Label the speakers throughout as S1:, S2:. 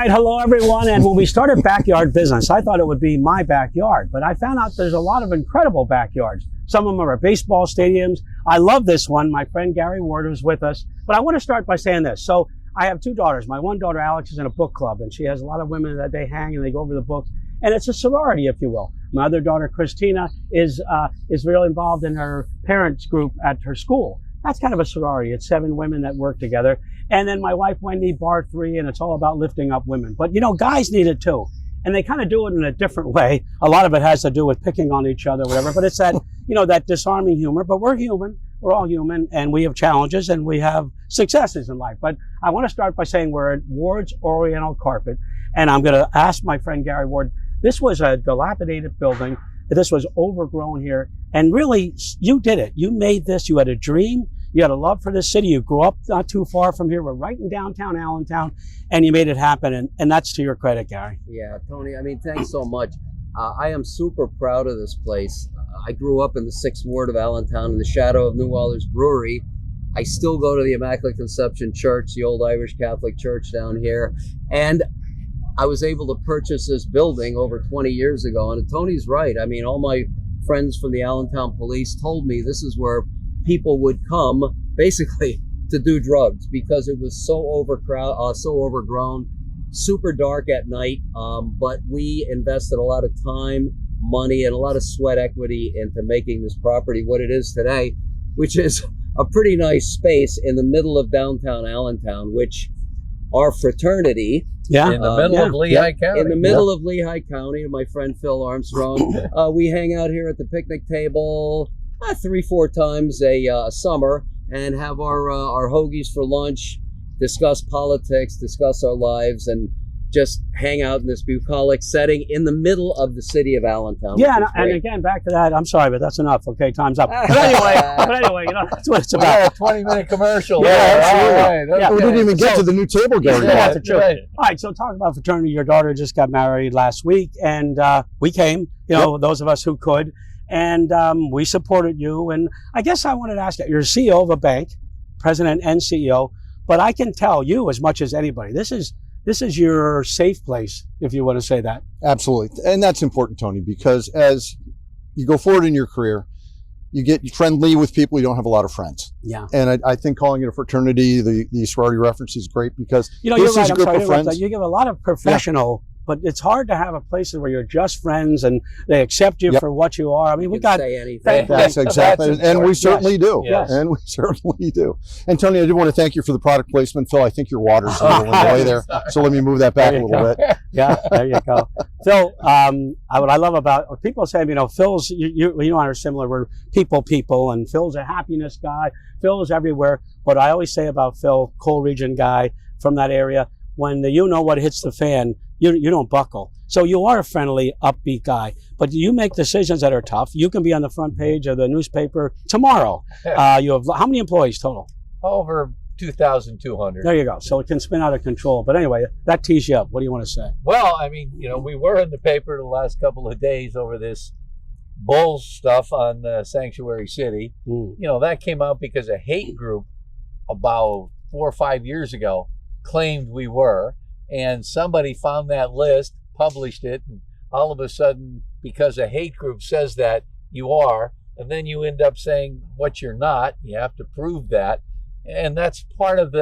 S1: right, hello everyone. And when we started backyard business, I thought it would be my backyard, but I found out there's a lot of incredible backyards. Some of them are baseball stadiums. I love this one. My friend Gary Ward was with us, but I want to start by saying this. So I have two daughters. My one daughter, Alex, is in a book club, and she has a lot of women that they hang and they go over the books, and it's a sorority, if you will. My other daughter, Christina, is really involved in her parents group at her school. That's kind of a sorority. It's 7 women that work together. And then my wife, Wendy, Bar 3, and it's all about lifting up women. But, you know, guys need it too. And they kind of do it in a different way. A lot of it has to do with picking on each other, whatever. But it's that, you know, that disarming humor. But we're human. We're all human. And we have challenges and we have successes in life. But I want to start by saying we're at Ward's Oriental Carpet. And I'm going to ask my friend Gary Ward, this was a dilapidated building. This was overgrown here. And really, you did it. You made this. You had a dream. You had a love for this city. You grew up not too far from here. We're right in downtown Allentown, and you made it happen. And that's to your credit, Gary.
S2: Yeah, Tony, I mean, thanks so much. I am super proud of this place. I grew up in the 6th Ward of Allentown in the shadow of New Waller's Brewery. I still go to the Immaculate Conception Church, the old Irish Catholic church down here. And I was able to purchase this building over 20 years ago. And Tony's right. I mean, all my friends from the Allentown police told me this is where people would come basically to do drugs because it was so overcrowded, so overgrown, super dark at night. But we invested a lot of time, money, and a lot of sweat equity into making this property what it is today, which is a pretty nice space in the middle of downtown Allentown, which our fraternity,
S3: in the middle of Lehigh County.
S2: In the middle of Lehigh County, my friend Phil Armstrong, we hang out here at the picnic table 3-4 times a summer and have our hoagies for lunch, discuss politics, discuss our lives, and just hang out in this bucolic setting in the middle of the city of Allentown.
S1: Yeah, and again, back to that. I'm sorry, but that's enough. Okay, time's up. But anyway, you know, that's what it's about.
S3: We got a 20-minute commercial.
S1: Yeah, absolutely.
S3: Right.
S4: We didn't even get to the new table, Gary.
S1: Yeah, that's true. Right. All right, so talk about fraternity. Your daughter just got married last week, and we came, you know, those of us who could, and we supported you. And I guess I wanted to ask you, you're CEO of a bank, president and CEO, but I can tell you as much as anybody, this is your safe place, if you want to say that.
S4: Absolutely. And that's important, Tony, because as you go forward in your career, you get friendly with people. You don't have a lot of friends.
S1: Yeah.
S4: And I think calling it a fraternity, the sorority reference is great because
S1: you know,
S4: this
S1: you're
S4: is
S1: right.
S4: a group of friends.
S1: You give a lot of professional, but it's hard to have a place where you're just friends and they accept you for what you are. I mean, we got
S2: say anything.
S4: That's exactly, and we certainly do.
S1: Yes.
S4: And we certainly do. And Tony, I do want to thank you for the product placement. Phil, I think your water's a little in the way there, so let me move that back a little bit.
S1: Yeah, there you go. Phil, what I love about people say, you know, Phil's, you and I are similar. We're people, and Phil's a happiness guy. Phil's everywhere. What I always say about Phil, Coal Region guy from that area, when you know what hits the fan, you don't buckle. So you are a friendly, upbeat guy, but you make decisions that are tough. You can be on the front page of the newspaper tomorrow. You have how many employees total?
S3: Over 2,200.
S1: There you go. So it can spin out of control. But anyway, that tees you up. What do you want to say?
S3: Well, I mean, you know, we were in the paper the last couple of days over this Bulls stuff on Sanctuary City. You know, that came out because a hate group about 4 or 5 years ago claimed we were, and somebody found that list, published it, and all of a sudden, because a hate group says that, you are, and then you end up saying what you're not. You have to prove that, and that's part of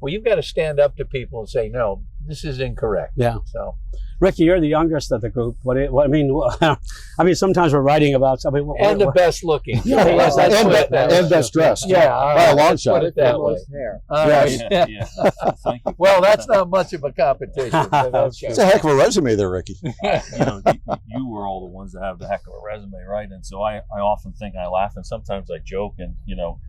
S3: well, you've got to stand up to people and say, no, this is incorrect.
S1: Yeah.
S3: So,
S1: Ricky, you're the youngest of the group. I mean, sometimes we're writing about something.
S3: And the best looking.
S1: Yeah,
S4: and best dressed.
S3: Yeah,
S4: by a long shot.
S3: Put it that way.
S2: Hair.
S5: Thank you.
S3: Well, that's not much of a competition.
S4: It's a heck of a resume there, Ricky.
S5: You know, you were all the ones that have the heck of a resume, right? And so I often think, I laugh, and sometimes I joke, and you know,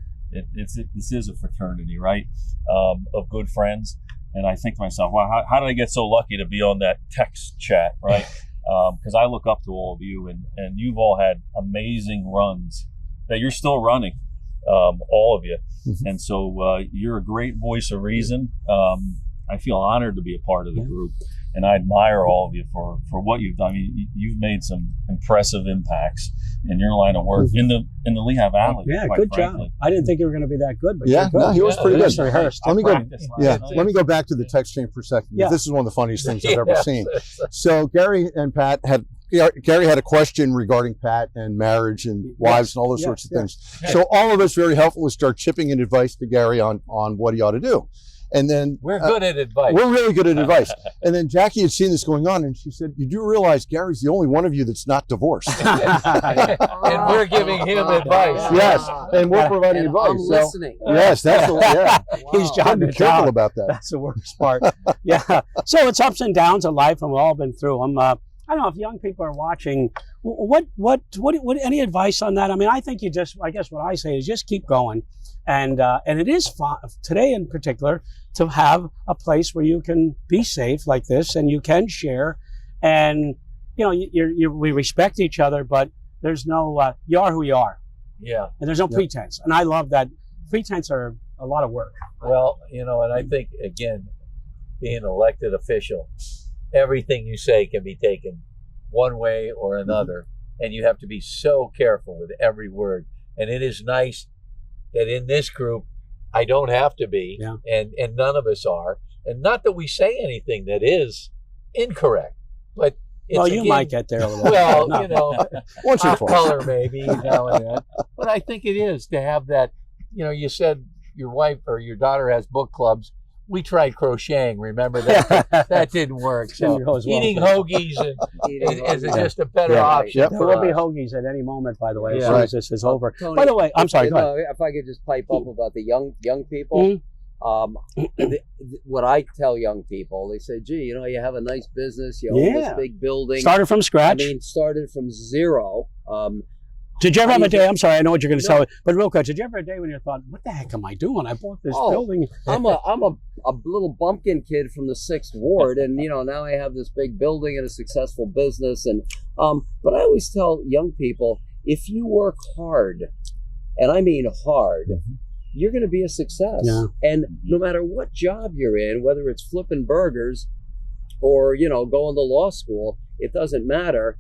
S5: this is a fraternity, right? Of good friends. And I think to myself, wow, how did I get so lucky to be on that text chat, right? Because I look up to all of you, and you've all had amazing runs that you're still running, all of you. And so you're a great voice of reason. I feel honored to be a part of the group, and I admire all of you for what you've done. I mean, you've made some impressive impacts in your line of work in the Lehigh Valley.
S1: Yeah,
S5: quite
S1: good
S5: frankly.
S1: job. I didn't think you were going to be that good, but
S4: Yeah,
S1: you're good.
S4: no, he was pretty good.
S1: Rehearsed.
S4: Let me go.
S5: Practice last
S4: Yeah,
S5: night.
S4: let me go back to the text chain for a second.
S1: Yeah.
S4: This is one of the funniest things I've ever seen. So Gary and Pat had a question regarding Pat and marriage and wives and all those sorts of things. So all of us very helpfully start chipping in advice to Gary on what he ought to do. And then
S3: We're good at advice.
S4: we're really good at advice. And then Jackie had seen this going on, and she said, "You do realize Gary's the only one of you that's not divorced."
S3: And we're giving him advice.
S4: Yes, and we're providing
S2: And
S4: advice.
S2: I'm
S4: So,
S2: listening.
S4: yes, that's the yeah.
S1: He's
S4: Gotta
S1: John
S4: be
S1: the
S4: careful
S1: John.
S4: about that.
S1: That's the worst part. Yeah. So it's ups and downs of life, and we've all been through them. I don't know if young people are watching. What any advice on that? I mean, I think I guess what I say is just keep going, and it is fun today in particular to have a place where you can be safe like this, and you can share, and we respect each other, but there's no you are who you are,
S3: Yeah.
S1: and there's no pretense, and I love that. Pretense are a lot of work.
S3: Well, and I think, again, being an elected official, everything you say can be taken one way or another, and you have to be so careful with every word. And it is nice that in this group, I don't have to be, and none of us are. And not that we say anything that is incorrect, but it's,
S1: you might get there a little.
S3: well,
S1: No.
S4: Once or
S3: off
S4: twice.
S3: color maybe now and then. But I think it is to have that. You said your wife or your daughter has book clubs. We tried crocheting. Remember that? That didn't work. So
S1: Didn't go as well.
S3: eating hoagies is just a better option.
S4: Yep.
S1: There
S3: for
S1: will be
S3: us.
S1: hoagies at any moment, by the way, as
S3: Yeah.
S1: soon
S4: Right.
S1: as this is over.
S2: Tony,
S1: By the way, I'm sorry, go ahead.
S2: If I could just pipe up about the young people. What I tell young people, they say, "Gee, you have a nice business. You own this big building.
S1: Started from scratch.
S2: Started from zero."
S1: Did you ever have a day? I'm sorry, I know what you're going to tell me, but real quick, did you ever have a day when you thought, "What the heck am I doing? I bought this building."
S2: I'm a little bumpkin kid from the 6th Ward, and now I have this big building and a successful business. And but I always tell young people, if you work hard, and I mean hard, you're going to be a success.
S1: Yeah.
S2: And no matter what job you're in, whether it's flipping burgers or going to law school, it doesn't matter,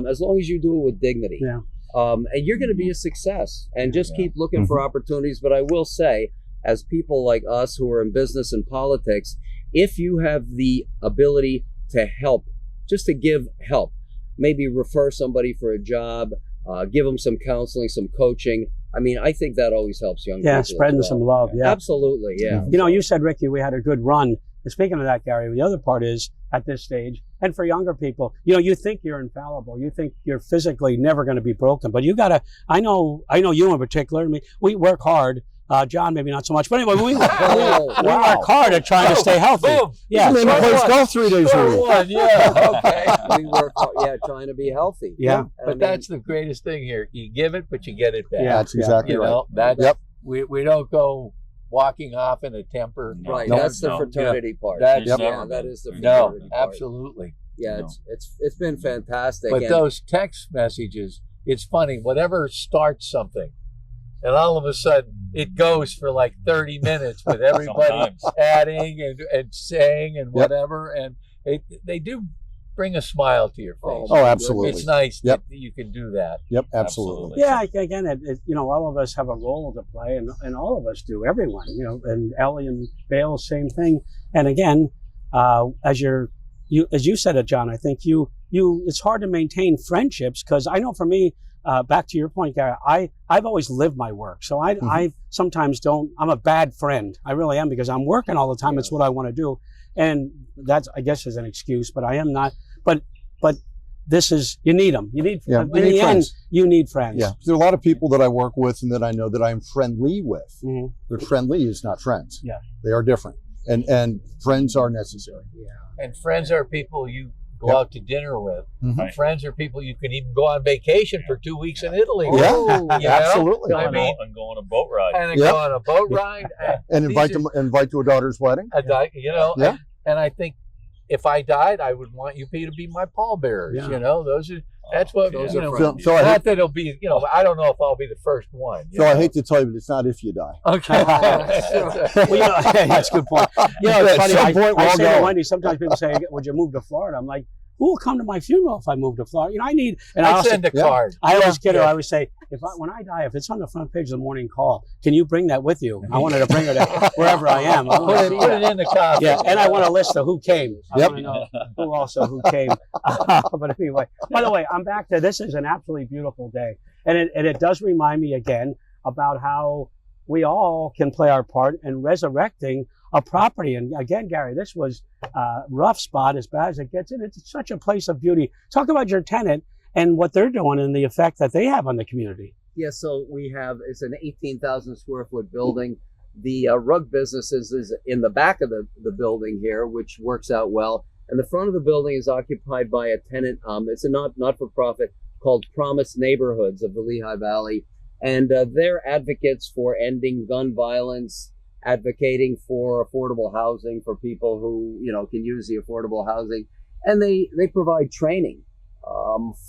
S2: as long as you do it with dignity.
S1: Yeah.
S2: And you're going to be a success, and just keep looking for opportunities. But I will say, as people like us who are in business and politics, if you have the ability to help, just to give help, maybe refer somebody for a job, give them some counseling, some coaching. I mean, I think that always helps young people.
S1: Yeah,
S2: as
S1: spreading
S2: well.
S1: some love. Yeah.
S2: Absolutely, yeah.
S1: You said, Ricky, we had a good run. And speaking of that, Gary, the other part is at this stage, and for younger people, you think you're infallible. You think you're physically never going to be broken, but you got to, I know you in particular. I mean, we work hard. John, maybe not so much, but anyway, we work hard at trying to stay healthy.
S3: Boom.
S1: Yeah.
S4: This man plays golf 3 days a week.
S3: One, yeah, okay.
S2: We work, trying to be healthy.
S1: Yeah.
S3: But that's the greatest thing here. You give it, but you get it back.
S4: That's exactly right.
S3: That's, we don't go walking off in a temper.
S2: right.
S4: No.
S2: That's the fraternity part.
S3: That's-
S2: That is the
S3: No,
S2: fraternity part.
S3: absolutely.
S2: Yeah, it's been fantastic.
S3: But
S2: and
S3: those text messages, it's funny. Whatever starts something, and all of a sudden it goes for like 30 minutes with everybody
S5: Sometimes.
S3: adding and saying and whatever, and they do bring a smile to your face.
S4: Oh, absolutely.
S3: It's nice
S4: Yep.
S3: that you can do that.
S4: Yep, absolutely.
S1: Yeah, again, all of us have a role to play, and all of us do. Everyone, and Ellie and Bale, same thing. And again, as you said it, John, I think it's hard to maintain friendships because I know for me, back to your point, Gary, I've always lived my work, so I sometimes don't. I'm a bad friend. I really am because I'm working all the time. It's what I want to do, and that's I guess is an excuse, but I am not. But this is, you need them. You need, in the end, you need friends.
S4: Yeah, there are a lot of people that I work with and that I know that I'm friendly with.
S1: Mm-hmm.
S4: But friendly is not friends.
S1: Yeah.
S4: They are different. And friends are necessary.
S3: And friends are people you go out to dinner with.
S4: Mhm.
S5: Right.
S3: Friends are people you can even go on vacation for 2 weeks in Italy.
S4: Yeah,
S3: with, you know?
S4: absolutely.
S3: I mean,
S5: and go on a boat ride.
S3: and then
S4: Yep.
S3: go on a boat ride.
S4: And invite
S3: These
S4: invite to a daughter's wedding.
S3: Yeah.
S4: Yeah.
S3: And I think if I died, I would want you to be my pallbearers.
S1: Yeah.
S3: Those are That's what
S2: Those
S3: you
S2: are
S3: know.
S2: friends.
S4: So I
S3: Not
S4: hate,
S3: that it'll be, I don't know if I'll be the first one.
S4: so I hate to tell you, but it's not if you die.
S3: Okay.
S1: Well, that's a good point. It's
S4: At
S1: funny.
S4: some point,
S1: I
S4: we're all
S1: say to
S4: going.
S1: Wendy, sometimes people say, would you move to Florida? I'm like, who will come to my funeral if I move to Florida? I need, and
S3: I'll
S1: also,
S3: send a card.
S1: I always kid her.
S3: Yeah.
S1: I always say, when I die, if it's on the front page of the Morning Call, can you bring that with you? I wanted to bring her to wherever I am. I wanna see
S3: Put
S1: that.
S3: it in the coffin.
S1: Yeah, and I want a list of who came. I
S4: Yep.
S1: want to know who came. But anyway, by the way, I'm back to this is an absolutely beautiful day. And it does remind me again about how we all can play our part in resurrecting a property. And again, Gary, this was a rough spot, as bad as it gets. And it's such a place of beauty. Talk about your tenant and what they're doing and the effect that they have on the community.
S2: Yeah, so it's an 18,000 square foot building. The rug business is in the back of the building here, which works out well. And the front of the building is occupied by a tenant. It's a not-for-profit called Promise Neighborhoods of the Lehigh Valley. And they're advocates for ending gun violence, advocating for affordable housing for people who, can use the affordable housing. And they provide training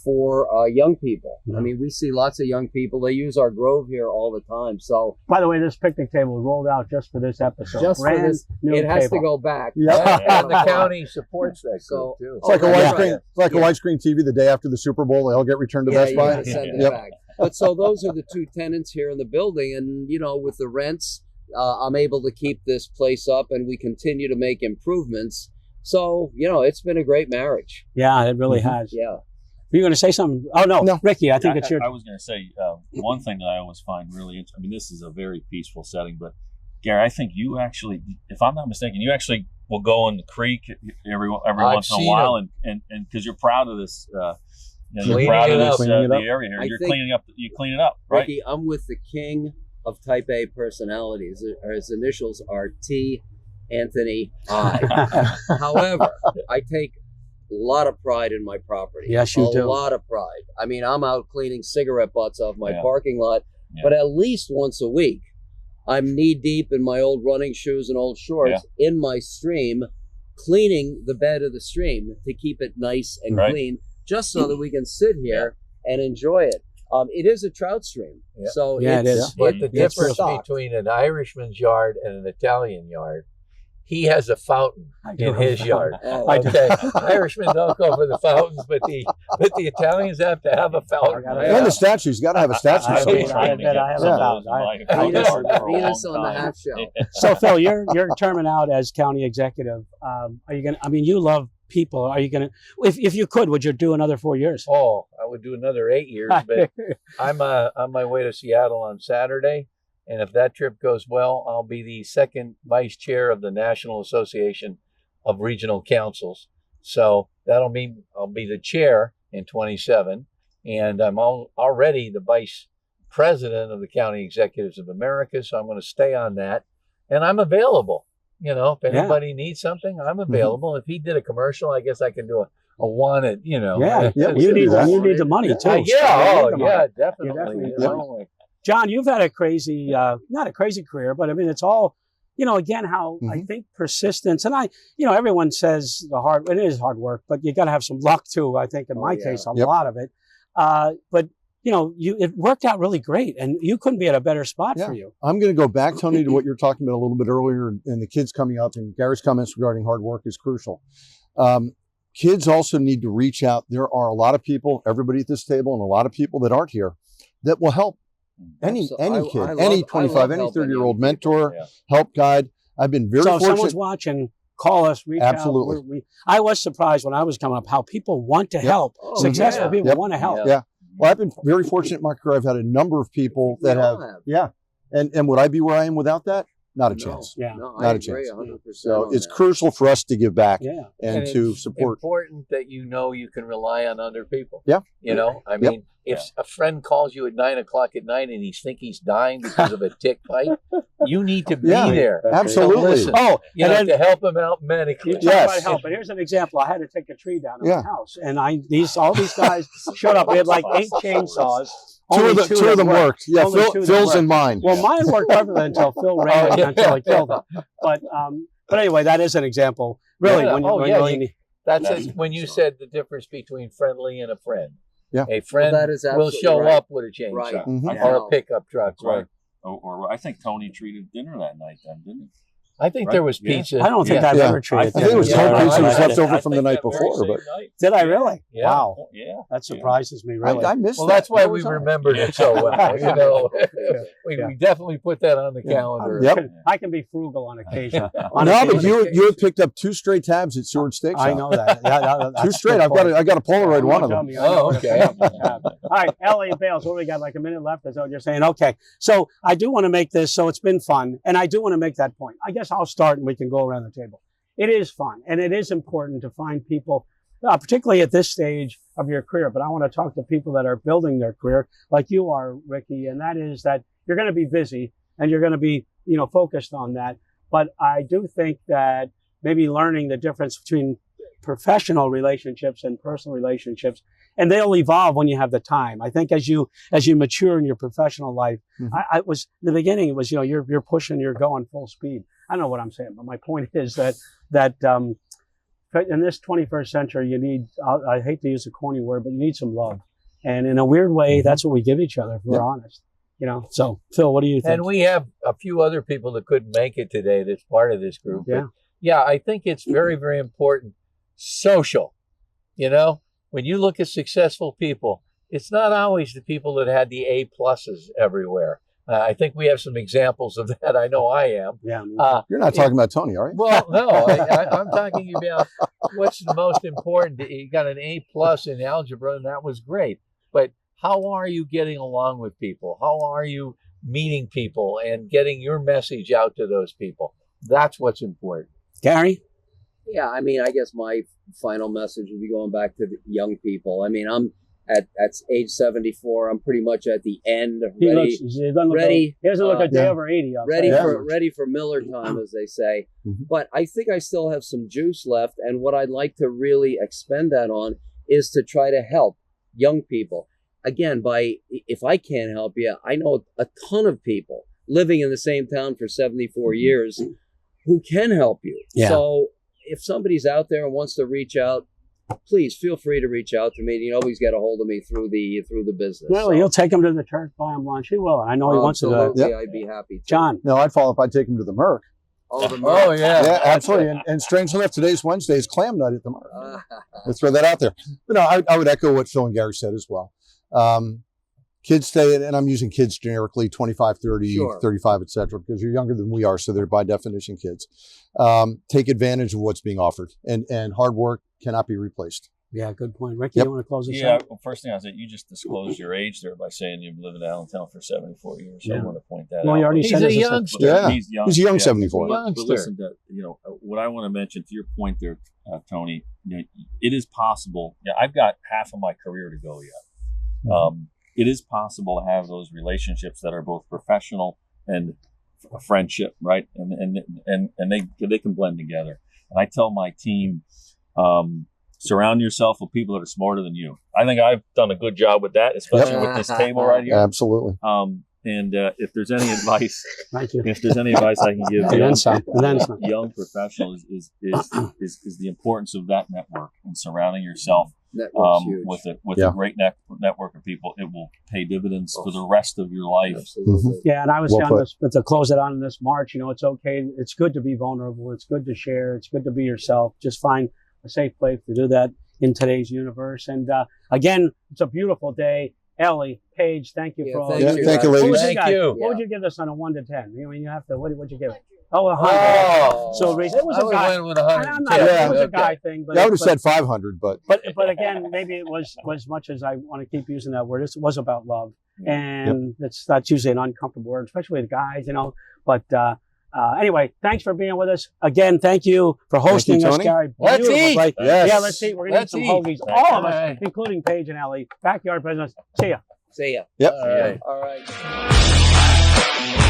S2: for young people.
S1: Yeah.
S2: I mean, we see lots of young people. They use our grove here all the time. So
S1: By the way, this picnic table was rolled out just for this episode.
S2: just for
S1: Brand
S2: this,
S1: new
S2: it has
S1: table.
S2: to go back.
S3: And the county supports that
S2: So-
S3: group, too.
S4: It's like a
S2: that's
S4: widescreen.
S2: right.
S4: It's like a widescreen TV. The day after the Super Bowl, they all get returned to
S2: Yeah,
S4: Best
S2: you
S4: Buy.
S2: gotta send it
S4: Yep.
S2: back. But so those are the two tenants here in the building, and with the rents, I'm able to keep this place up, and we continue to make improvements. So it's been a great marriage.
S1: Yeah, it really
S4: Mhm.
S1: has.
S2: Yeah.
S1: Were you going to say something? Oh, no.
S4: No.
S1: Ricky, I think it's your
S5: I was going to say one thing that I always find really interesting. I mean, this is a very peaceful setting, but Gary, I think you actually, if I'm not mistaken, you actually will go in the creek every once in a
S3: seen
S5: while, and because you're proud of this, you're
S3: Cleaning
S5: proud of
S3: it
S5: this
S3: up.
S4: Cleaning it
S5: the
S4: up.
S5: area here.
S2: I
S5: You're
S2: think-
S5: cleaning up. You clean it up, right?
S2: Ricky, I'm with the king of Type A personalities. His initials are T. Anthony I. However, I take a lot of pride in my property.
S1: Yes, you do.
S2: A lot of pride. I mean, I'm out cleaning cigarette butts off my
S5: Yeah.
S2: parking lot,
S5: Yeah.
S2: but at least once a week, I'm knee deep in my old running shoes and old shorts in my stream, cleaning the bed of the stream to keep it nice and
S5: Right.
S2: clean, just so that we can sit here and enjoy it. It is a trout stream,
S3: Yeah.
S2: so
S1: Yeah, it
S2: it's,
S1: is.
S3: But the
S2: it's
S3: difference
S2: stocked.
S3: between an Irishman's yard and an Italian yard, he has a fountain in his yard.
S2: Oh,
S1: I do.
S3: Okay, Irishmen don't go for the fountains, but the Italians have to have a fountain.
S1: I gotta-
S4: And the statues. You got to have a statue.
S1: I
S4: somewhere.
S1: bet I have a
S4: Yeah.
S1: fountain.
S2: Venus on the half shell.
S1: So, Phil, you're terming out as county executive. Are you going to, I mean, you love people. Are you going to, if you could, would you do another 4 years?
S3: Oh, I would do another 8 years, but I'm on my way to Seattle on Saturday. And if that trip goes well, I'll be the second vice chair of the National Association of Regional Councils. So that'll mean I'll be the chair in 27. And I'm already the vice president of the County Executives of America. So I'm going to stay on that. And I'm available. If anybody needs something, I'm available. If he did a commercial, I guess I can do a one at,
S1: Yeah,
S4: Yeah, we
S1: you
S4: can
S1: need
S4: do that.
S1: the money too.
S3: Yeah,
S1: You need the money.
S3: definitely.
S1: definitely
S3: You
S1: need
S3: know,
S1: John, you've had a crazy, not a crazy career, but I mean, it's all, again, how I think persistence, and everyone says it is hard work, but you got to have some luck too. I think in my case, a lot of it. But it worked out really great, and you couldn't be at a better spot for you.
S4: I'm going to go back, Tony, to what you were talking about a little bit earlier, and the kids coming up, and Gary's comments regarding hard work is crucial. Kids also need to reach out. There are a lot of people, everybody at this table, and a lot of people that aren't here that will help. Any kid, any 25, any 30-year-old mentor, help guide. I've been very
S1: So if
S4: fortunate.
S1: someone's watching, call us, reach
S4: Absolutely.
S1: out. I was surprised when I was coming up how people want to help. Successful people want to help.
S4: Yeah. Well, I've been very fortunate in my career. I've had a number of people that have. Yeah. And would I be where I am without that? Not a chance.
S1: Yeah.
S2: No,
S4: Not
S2: I
S4: a
S2: agree
S4: chance.
S2: 100%.
S4: So
S2: on
S4: it's
S2: that.
S4: crucial for us to give back
S1: Yeah.
S4: and to
S3: it's
S4: support.
S3: important that you can rely on other people.
S4: Yeah.
S3: I mean, if a friend calls you at 9 o'clock at night and he's dying because of a tick bite, you need to be there.
S4: Absolutely.
S3: To listen.
S1: Oh,
S3: And
S1: and then
S3: to help him out medically.
S1: you talk
S4: Yes.
S1: about help. And here's an example. I had to take a tree down in my house, and all these guys showed up. We had like 8 chainsaws.
S4: Two
S1: Only
S4: of them worked. Yeah,
S1: Only two that
S4: Phil's
S1: worked.
S4: and mine.
S1: Well, mine worked perfectly until Phil ran until I killed him. But anyway, that is an example. Really,
S3: Yeah.
S1: when you
S3: Oh,
S1: when
S3: yeah,
S1: you really need.
S3: That's it. When you said the difference between friendly and a friend. A friend
S2: Well, that is
S3: will
S2: absolutely
S3: show
S2: right.
S3: up with a chainsaw
S2: Right.
S4: Mhm.
S3: or a pickup truck.
S5: That's right. Or I think Tony treated dinner that night then, didn't he?
S3: I think
S5: Right?
S3: there was
S5: Yeah.
S3: pizza.
S1: I don't think
S3: Yeah.
S1: I've
S4: Yeah.
S1: ever treated
S4: I think it was
S1: dinner.
S4: cold
S3: Yeah,
S4: pizza
S3: I
S4: was
S3: like
S4: left
S3: it.
S4: over from the
S5: think
S4: night
S5: that very
S4: before.
S5: same
S4: But
S5: night.
S1: Did I really?
S3: Yeah.
S1: Wow.
S5: Yeah.
S1: That surprises me, really.
S4: I missed
S3: Well,
S4: that.
S3: that's why
S4: Where
S3: we
S4: was I?
S3: remembered it so well. You know, we definitely put that on the calendar.
S4: Yep.
S1: I can be frugal on occasion.
S4: No, but you had picked up 2 straight tabs at Seward Steakhouse.
S1: I know that. Yeah,
S4: 2 straight. I got a Polaroid one of them.
S3: Oh, okay.
S1: All right, Ellie and Bales, what do we got? Like a minute left? Is that what you're saying? Okay. So I do want to make this, so it's been fun, and I do want to make that point. I guess I'll start and we can go around the table. It is fun, and it is important to find people, particularly at this stage of your career, but I want to talk to people that are building their career like you are, Ricky, and that is that you're going to be busy and you're going to be, focused on that. But I do think that maybe learning the difference between professional relationships and personal relationships, and they'll evolve when you have the time. I think as you mature in your professional life, I was in the beginning, it was, you're pushing, you're going full speed. I don't know what I'm saying, but my point is that in this 21st century, you need, I hate to use a corny word, but you need some love. And in a weird way, that's what we give each other if we're honest. So Phil, what do you think?
S3: And we have a few other people that couldn't make it today that's part of this group.
S1: Yeah.
S3: But yeah, I think it's very, very important. Social. When you look at successful people, it's not always the people that had the A pluses everywhere. I think we have some examples of that. I know I am.
S1: Yeah.
S4: You're not talking about Tony, are you?
S3: Well, no, I'm talking about what's the most important. You got an A plus in algebra, and that was great. But how are you getting along with people? How are you meeting people and getting your message out to those people? That's what's important.
S1: Gary?
S2: Yeah, I guess my final message would be going back to the young people. I'm at age 74. I'm pretty much at the end.
S1: He doesn't look a day over 80.
S2: Ready for Miller time, as they say.
S4: Mhm.
S2: But I think I still have some juice left. And what I'd like to really expend that on is to try to help young people. Again, if I can't help you, I know a ton of people living in the same town for 74 years who can help you.
S1: Yeah.
S2: So if somebody's out there and wants to reach out, please feel free to reach out to me. You always get a hold of me through the business.
S1: Well, he'll take him to the church, buy him lunch. He will. I know he wants to do that.
S2: Absolutely, I'd be happy to.
S1: John.
S4: No, I'd follow if I'd take him to the Merc.
S3: Oh, yeah.
S4: Yeah, absolutely. And strangely enough, today's Wednesday is clam night at the Merc. Let's throw that out there. But no, I would echo what Phil and Gary said as well. Kids stay, and I'm using kids generically, 25, 30,
S2: Sure.
S4: 35, et cetera, because you're younger than we are, so they're by definition kids. Take advantage of what's being offered, and hard work cannot be replaced.
S1: Yeah, good point. Ricky,
S4: Yep.
S1: you want to close this
S5: Yeah,
S1: out?
S5: well, first thing I said, you just disclosed your age there by saying you've lived in Allentown for 74 years. So
S1: Yeah.
S5: I want to point that
S1: Well,
S5: out.
S1: you already
S3: He's
S1: said
S3: a
S1: this is
S3: youngster.
S4: Yeah.
S5: He's young.
S4: He's a young
S5: yeah.
S4: 74.
S3: Young.
S5: But listen, what I want to mention to your point there, Tony, it is possible. Yeah, I've got half of my career to go yet. It is possible to have those relationships that are both professional and a friendship, right? And they can blend together. And I tell my team, surround yourself with people that are smarter than you. I think I've done a good job with that, especially with this table right here.
S4: Absolutely.
S5: And if there's any advice,
S1: Thank you.
S5: if there's any advice I can give
S1: And then some. And then some.
S5: young professionals is the importance of that network and surrounding yourself
S2: Network's huge.
S5: with a great network of people. It will pay dividends for the rest of your life.
S2: Absolutely.
S1: Yeah, and I was
S4: Well
S1: saying
S4: put.
S1: this, but to close it on in this March, it's okay. It's good to be vulnerable. It's good to share. It's good to be yourself. Just find a safe place to do that in today's universe. And again, it's a beautiful day. Ellie, Paige, thank you
S2: Yeah,
S1: for all
S2: thank
S1: this.
S2: you.
S4: Thank you,
S1: What
S4: ladies.
S1: would
S3: Thank
S1: guys-
S3: you.
S1: What would you give this on a 1 to 10? You have to. What'd you give it? Oh, 100.
S3: Oh.
S1: So Reese, it was
S3: I
S1: a
S3: would
S1: guy.
S3: win with
S1: I'm
S3: 110.
S1: not. It was a
S3: Okay.
S1: guy thing, but
S4: I would have said 500, but
S1: But again, maybe it was as much as I want to keep using that word. It was about love, and that's usually an uncomfortable word, especially with guys, But anyway, thanks for being with us again. Thank you for hosting us,
S4: Tony.
S1: Gary.
S3: Let's
S1: Beautiful
S3: eat.
S1: place.
S4: Yes.
S1: Yeah, let's eat. We're gonna
S3: Let's
S1: eat some
S3: eat.
S1: hoagies,
S5: Thank
S1: all of
S3: you.
S1: us, including Paige and Ellie. Backyard business. See ya.
S2: See ya.
S4: Yep.
S3: All right.
S2: All right.